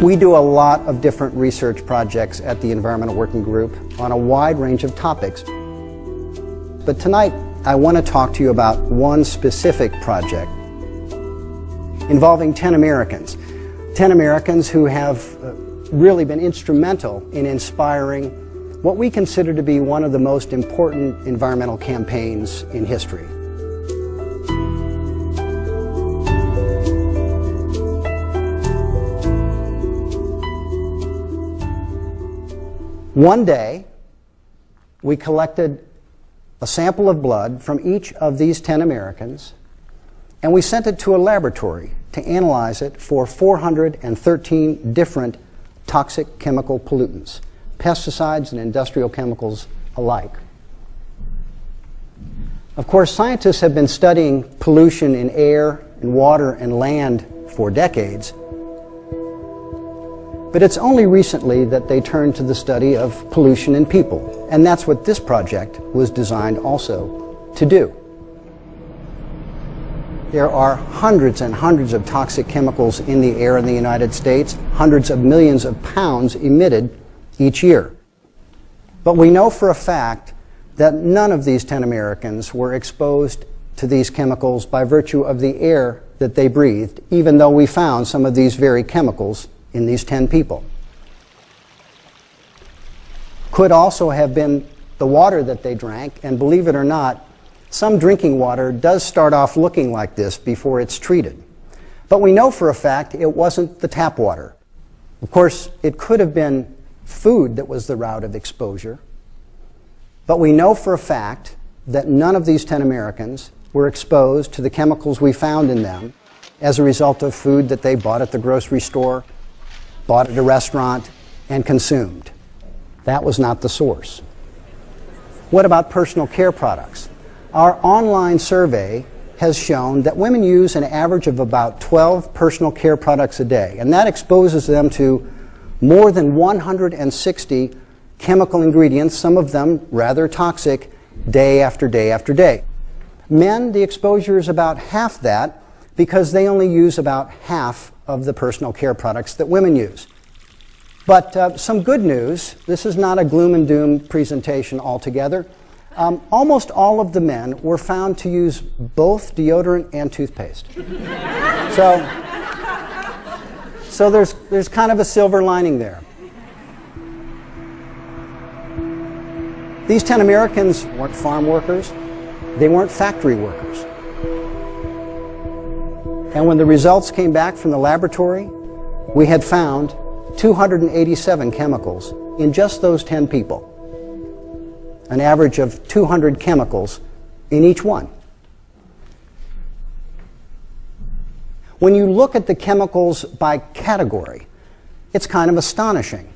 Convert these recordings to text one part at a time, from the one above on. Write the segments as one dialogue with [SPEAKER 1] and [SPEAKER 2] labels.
[SPEAKER 1] We do a lot of different research projects at the Environmental Working Group on a wide range of topics. But tonight, I want to talk to you about one specific project involving 10 Americans. 10 Americans who have really been instrumental in inspiring what we consider to be one of the most important environmental campaigns in history. One day, we collected a sample of blood from each of these 10 Americans, and we sent it to a laboratory to analyze it for 413 different toxic chemical pollutants, pesticides and industrial chemicals alike. Of course, scientists have been studying pollution in air and water and land for decades. But it's only recently that they turned to the study of pollution in people, and that's what this project was designed also to do. There are hundreds and hundreds of toxic chemicals in the air in the United States, hundreds of millions of pounds emitted each year. But we know for a fact that none of these 10 Americans were exposed to these chemicals by virtue of the air that they breathed, even though we found some of these very chemicals in these 10 people. Could also have been the water that they drank, and believe it or not, some drinking water does start off looking like this before it's treated. But we know for a fact it wasn't the tap water. Of course, it could have been food that was the route of exposure, but we know for a fact that none of these 10 Americans were exposed to the chemicals we found in them as a result of food that they bought at the grocery store, bought at a restaurant, and consumed. That was not the source. What about personal care products? Our online survey has shown that women use an average of about 12 personal care products a day, and that exposes them to more than 160 chemical ingredients, some of them rather toxic, day after day after day. Men, the exposure is about half that because they only use about half of the personal care products that women use. But some good news, this is not a gloom and doom presentation altogether. Almost all of the men were found to use both deodorant and toothpaste. So there's kind of a silver lining there. These 10 Americans weren't farm workers, they weren't factory workers. And when the results came back from the laboratory, we had found 287 chemicals in just those 10 people. An average of 200 chemicals in each one. When you look at the chemicals by category, it's kind of astonishing.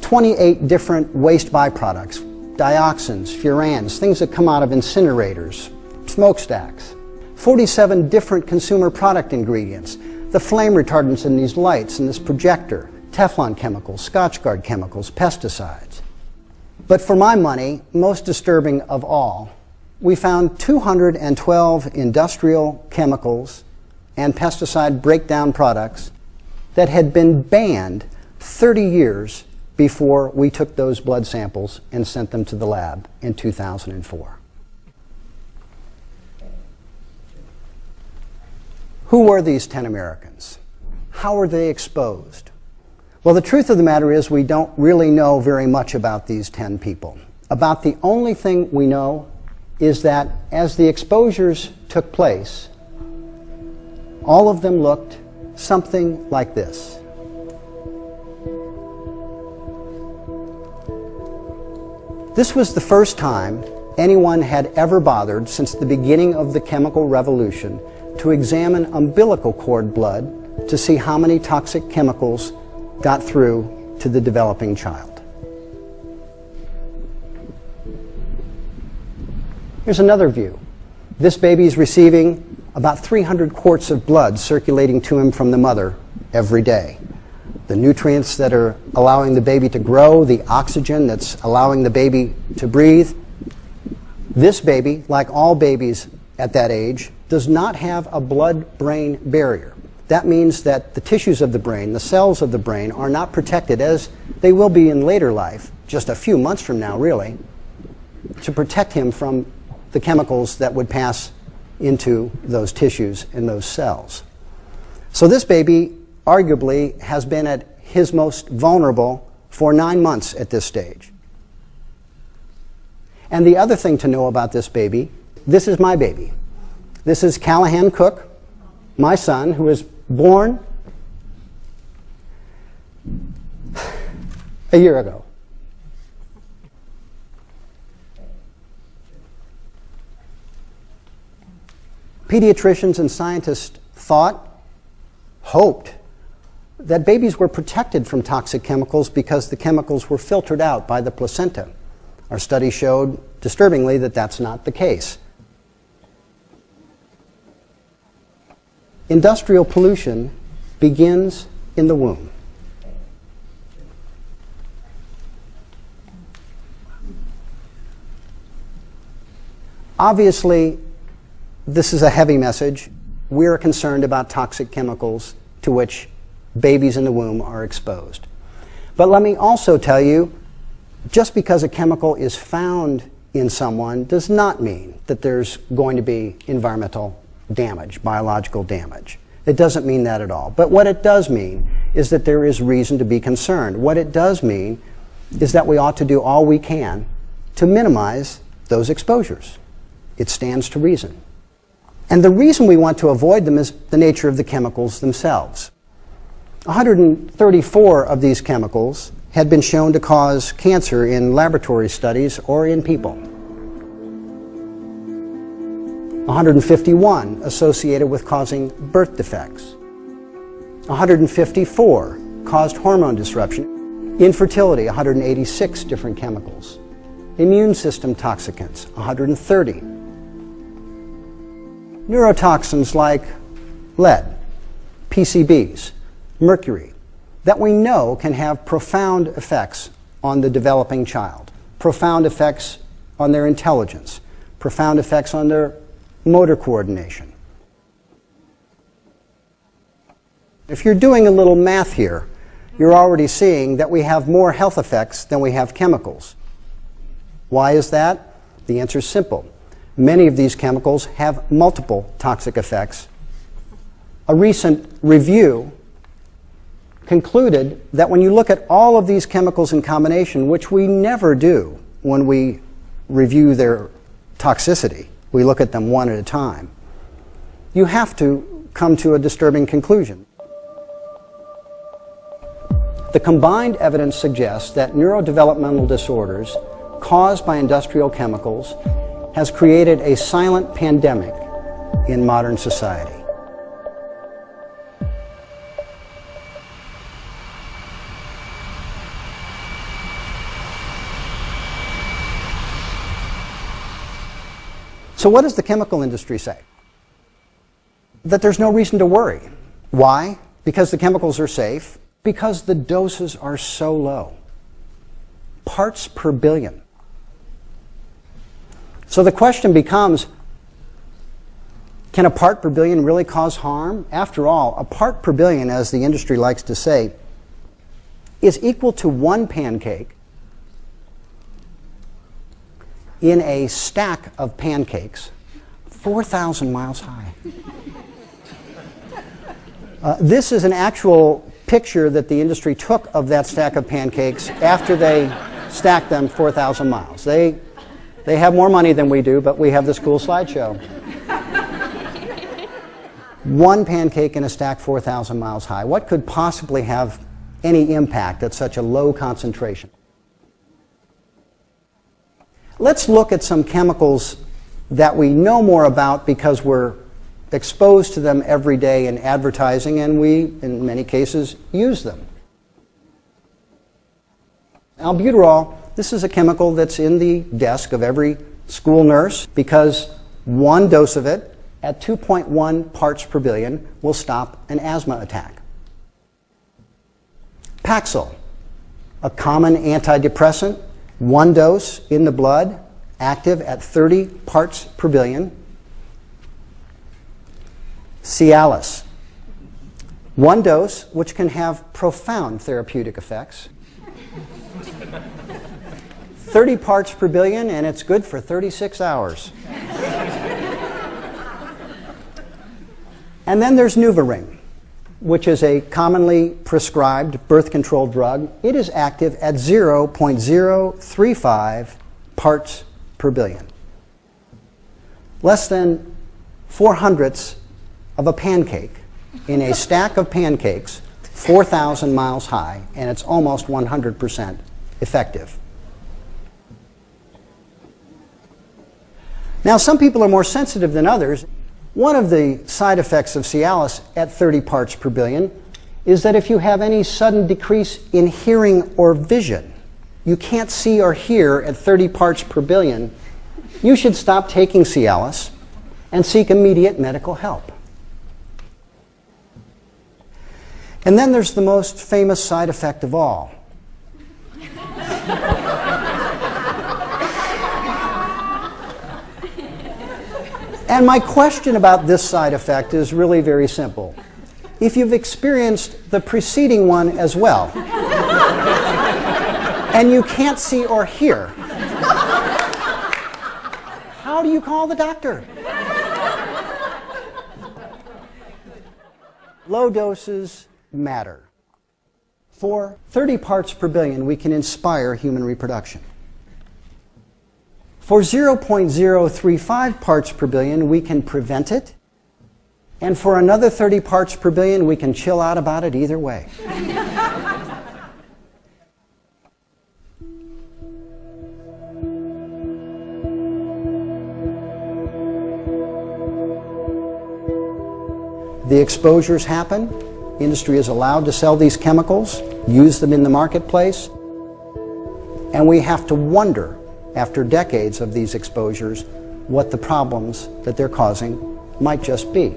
[SPEAKER 1] 28 different waste byproducts, dioxins, furans, things that come out of incinerators, smokestacks. 47 different consumer product ingredients, the flame retardants in these lights and this projector, Teflon chemicals, Scotchgard chemicals, pesticides. But for my money, most disturbing of all, we found 212 industrial chemicals and pesticide breakdown products that had been banned 30 years before we took those blood samples and sent them to the lab in 2004. Who were these 10 Americans? How were they exposed? Well, the truth of the matter is we don't really know very much about these 10 people. About the only thing we know is that as the exposures took place, all of them looked something like this. This was the first time anyone had ever bothered since the beginning of the chemical revolution to examine umbilical cord blood to see how many toxic chemicals got through to the developing child. Here's another view. This baby is receiving about 300 quarts of blood circulating to him from the mother every day. The nutrients that are allowing the baby to grow, the oxygen that's allowing the baby to breathe. This baby, like all babies at that age, does not have a blood-brain barrier. that means that the tissues of the brain, the cells of the brain, are not protected as they will be in later life, just a few months from now, really, to protect him from the chemicals that would pass into those tissues and those cells. So this baby arguably has been at his most vulnerable for 9 months at this stage. And the other thing to know about this baby, this is my baby. This is Callahan Cook, my son, who was born a year ago. Pediatricians and scientists hoped, that babies were protected from toxic chemicals because the chemicals were filtered out by the placenta. Our study showed, disturbingly, that that's not the case. Industrial pollution begins in the womb. Obviously, this is a heavy message. We're concerned about toxic chemicals to which babies in the womb are exposed. But let me also tell you, just because a chemical is found in someone does not mean that there's going to be environmental damage, biological damage. It doesn't mean that at all. But what it does mean is that there is reason to be concerned. What it does mean is that we ought to do all we can to minimize those exposures. It stands to reason. And the reason we want to avoid them is the nature of the chemicals themselves. 134 of these chemicals had been shown to cause cancer in laboratory studies or in people. 151 associated with causing birth defects. 154 caused hormone disruption. Infertility, 186 different chemicals. Immune system toxicants, 130. Neurotoxins like lead, PCBs, mercury, that we know can have profound effects on the developing child, profound effects on their intelligence, profound effects on their motor coordination. If you're doing a little math here, you're already seeing that we have more health effects than we have chemicals. Why is that? The answer is simple. Many of these chemicals have multiple toxic effects. A recent review concluded that when you look at all of these chemicals in combination, which we never do when we review their toxicity, we look at them one at a time, you have to come to a disturbing conclusion. The combined evidence suggests that neurodevelopmental disorders caused by industrial chemicals has created a silent pandemic in modern society. So what does the chemical industry say? That there's no reason to worry. Why? Because the chemicals are safe. Because the doses are so low. Parts per billion. So the question becomes, can a part per billion really cause harm? After all, a part per billion, as the industry likes to say, is equal to one pancake in a stack of pancakes 4,000 miles high. This is an actual picture that the industry took of that stack of pancakes after they stacked them 4,000 miles. They have more money than we do, but we have this cool slideshow. One pancake in a stack 4,000 miles high. What could possibly have any impact at such a low concentration? Let's look at some chemicals that we know more about because we're exposed to them every day in advertising, and we, in many cases, use them. Albuterol, this is a chemical that's in the desk of every school nurse because one dose of it at 2.1 parts per billion will stop an asthma attack. Paxil, a common antidepressant, one dose in the blood, active at 30 parts per billion. Cialis, One dose, which can have profound therapeutic effects. 30 parts per billion, and it's good for 36 hours. And then there's NuvaRing, which is a commonly prescribed birth control drug. It is active at 0.035 parts per billion. Less than 4/100ths of a pancake in a stack of pancakes 4,000 miles high, and it's almost 100% effective. Now, some people are more sensitive than others. One of the side effects of Cialis at 30 parts per billion is that if you have any sudden decrease in hearing or vision, you can't see or hear at 30 parts per billion, you should stop taking Cialis and seek immediate medical help. And then there's the most famous side effect of all. And my question about this side effect is really very simple. If you've experienced the preceding one as well, and you can't see or hear, how do you call the doctor? Low doses matter. For 30 parts per billion, we can inspire human reproduction. For 0.035 parts per billion, we can prevent it. And for another 30 parts per billion, we can chill out about it either way. The exposures happen. Industry is allowed to sell these chemicals, use them in the marketplace, and we have to wonder, after decades of these exposures, what the problems that they're causing might just be.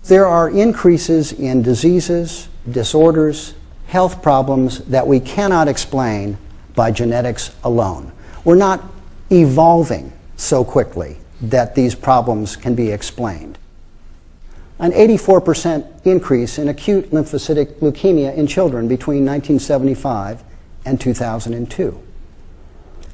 [SPEAKER 1] There are increases in diseases, disorders, health problems that we cannot explain by genetics alone. We're not evolving so quickly that these problems can be explained. An 84% increase in acute lymphocytic leukemia in children between 1975 and 2002.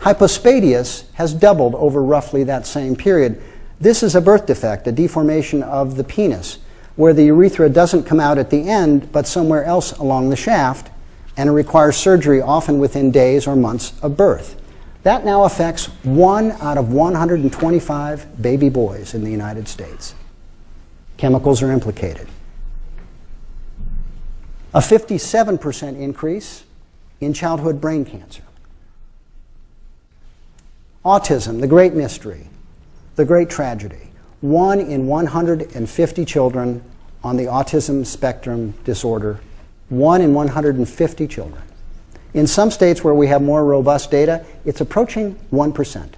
[SPEAKER 1] Hypospadias has doubled over roughly that same period. This is a birth defect, a deformation of the penis, where the urethra doesn't come out at the end, but somewhere else along the shaft, and it requires surgery often within days or months of birth. That now affects 1 out of 125 baby boys in the United States. Chemicals are implicated. A 57% increase in childhood brain cancer. Autism, the great mystery, the great tragedy. 1 in 150 children on the autism spectrum disorder. 1 in 150 children. In some states where we have more robust data, it's approaching 1%.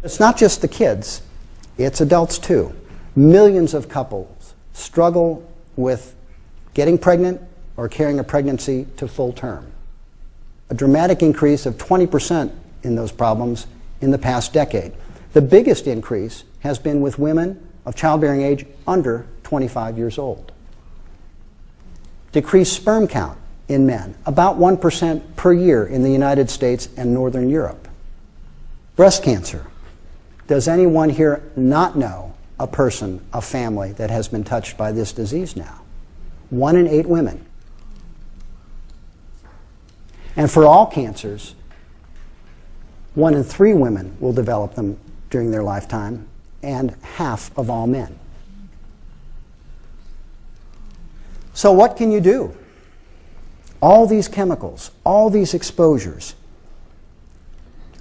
[SPEAKER 1] It's not just the kids, it's adults too. Millions of couples struggle with getting pregnant or carrying a pregnancy to full term. A dramatic increase of 20% in those problems in the past decade. The biggest increase has been with women of childbearing age under 25 years old. Decreased sperm count in men, about 1% per year in the United States and Northern Europe. Breast cancer. Does anyone here not know a person, a family that has been touched by this disease now? 1 in 8 women. And for all cancers, 1 in 3 women will develop them during their lifetime, and half of all men. So what can you do? All these chemicals, all these exposures.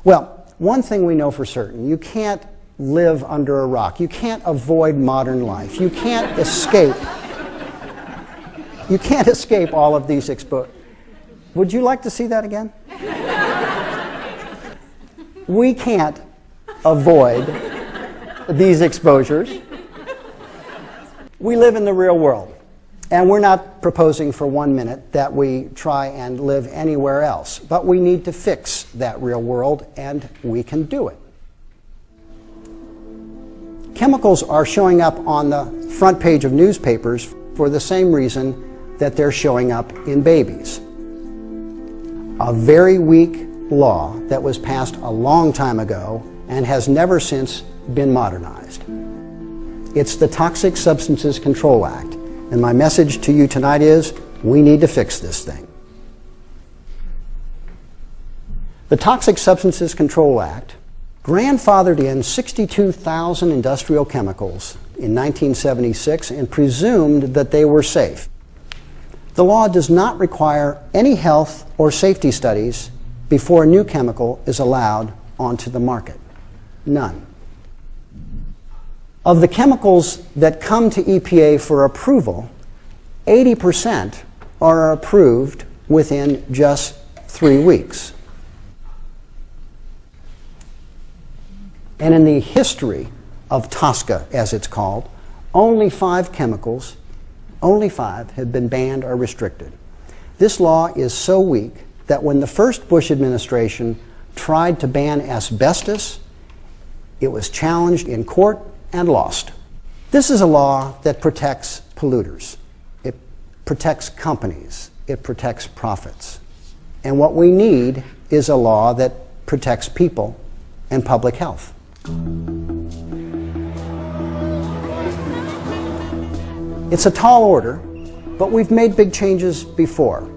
[SPEAKER 1] Well, one thing we know for certain, you can't live under a rock. You can't avoid modern life. You can't escape. You can't escape all of these exposures. Would you like to see that again? We can't avoid these exposures. We live in the real world. And we're not proposing for 1 minute that we try and live anywhere else. But we need to fix that real world, and we can do it. Chemicals are showing up on the front page of newspapers for the same reason that they're showing up in babies. A very weak law that was passed a long time ago and has never since been modernized. It's the Toxic Substances Control Act, and my message to you tonight is we need to fix this thing. The Toxic Substances Control Act grandfathered in 62,000 industrial chemicals in 1976 and presumed that they were safe. The law does not require any health or safety studies before a new chemical is allowed onto the market. None. Of the chemicals that come to EPA for approval, 80% are approved within just 3 weeks. And in the history of TSCA, as it's called, only 5 chemicals, only 5, have been banned or restricted. This law is so weak that when the first Bush administration tried to ban asbestos, it was challenged in court and lost. This is a law that protects polluters. It protects companies. It protects profits. And what we need is a law that protects people and public health. It's a tall order, but we've made big changes before.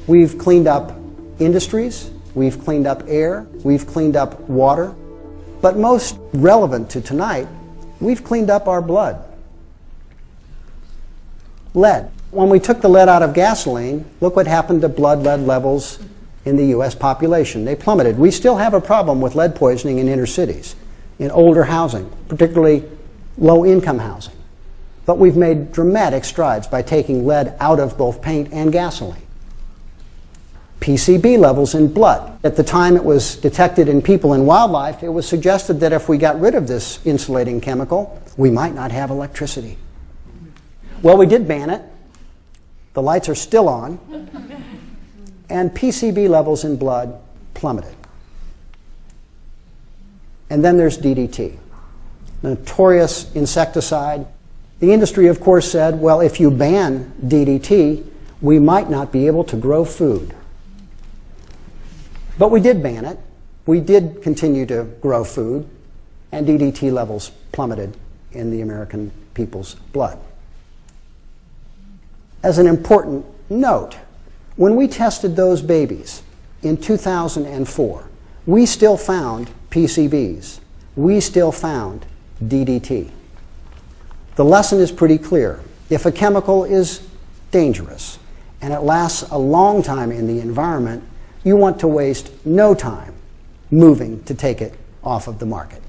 [SPEAKER 1] We've cleaned up industries, we've cleaned up air, we've cleaned up water, but most relevant to tonight, we've cleaned up our blood. Lead. When we took the lead out of gasoline, look what happened to blood lead levels in the U.S. population. They plummeted. We still have a problem with lead poisoning in inner cities, in older housing, particularly low-income housing. But we've made dramatic strides by taking lead out of both paint and gasoline. PCB levels in blood. At the time it was detected in people and wildlife, it was suggested that if we got rid of this insulating chemical, we might not have electricity. Well, we did ban it. The lights are still on. And PCB levels in blood plummeted. And then there's DDT, notorious insecticide. The industry, of course, said, well, if you ban DDT, we might not be able to grow food. But we did ban it. We did continue to grow food, and DDT levels plummeted in the American people's blood. As an important note, when we tested those babies in 2004, we still found PCBs. We still found DDT. The lesson is pretty clear. If a chemical is dangerous and it lasts a long time in the environment, you want to waste no time moving to take it off of the market.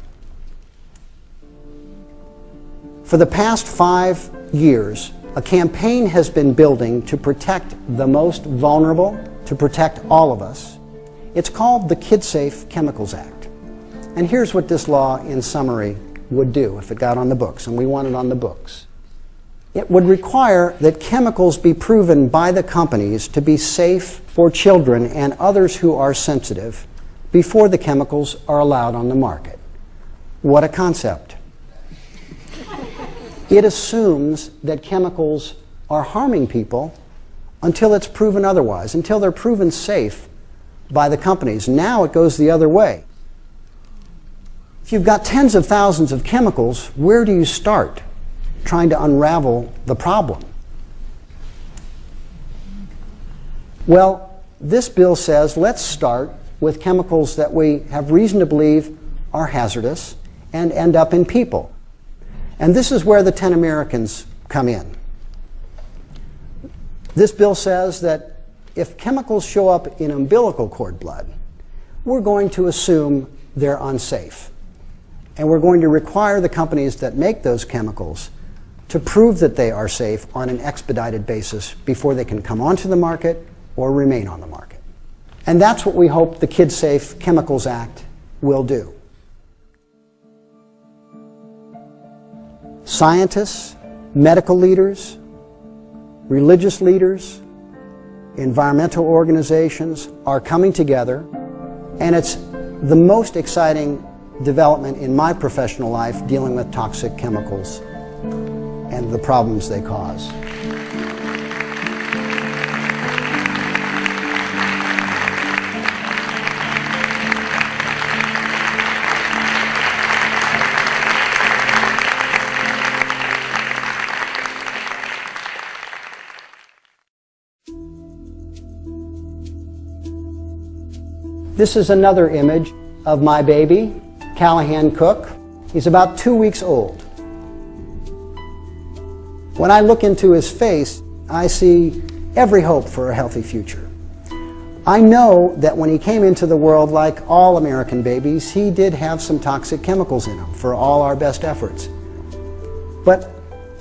[SPEAKER 1] For the past 5 years, a campaign has been building to protect the most vulnerable, to protect all of us. It's called the Kid-Safe Chemicals Act. And here's what this law, in summary, would do if it got on the books, and we want it on the books. It would require that chemicals be proven by the companies to be safe for children and others who are sensitive before the chemicals are allowed on the market. What a concept. It assumes that chemicals are harming people until it's proven otherwise, until they're proven safe by the companies. Now it goes the other way. If you've got tens of thousands of chemicals, where do you start trying to unravel the problem? Well, this bill says let's start with chemicals that we have reason to believe are hazardous and end up in people. And this is where the 10 Americans come in. This bill says that if chemicals show up in umbilical cord blood, we're going to assume they're unsafe. And we're going to require the companies that make those chemicals to prove that they are safe on an expedited basis before they can come onto the market or remain on the market. And that's what we hope the Kid-Safe Chemicals Act will do. Scientists, medical leaders, religious leaders, environmental organizations are coming together, and it's the most exciting development in my professional life dealing with toxic chemicals and the problems they cause. This is another image of my baby, Callahan Cook. He's about 2 weeks old. When I look into his face, I see every hope for a healthy future. I know that when he came into the world, like all American babies, he did have some toxic chemicals in him for all our best efforts. But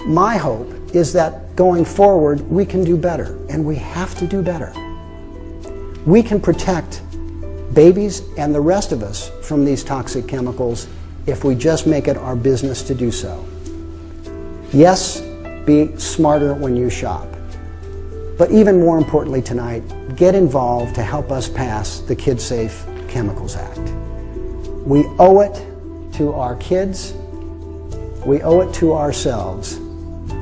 [SPEAKER 1] my hope is that going forward, we can do better, and we have to do better. We can protect babies and the rest of us from these toxic chemicals if we just make it our business to do so. Yes, be smarter when you shop. But even more importantly tonight, get involved to help us pass the Kids Safe Chemicals Act. We owe it to our kids, we owe it to ourselves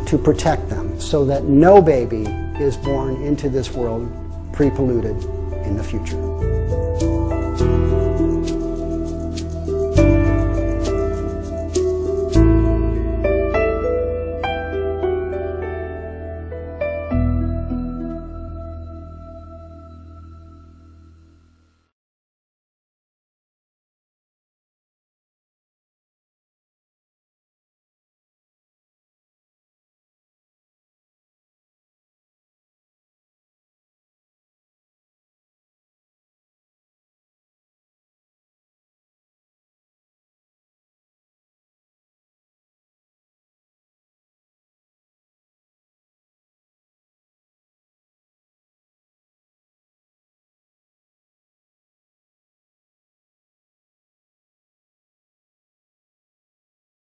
[SPEAKER 1] to protect them so that no baby is born into this world pre-polluted in the future.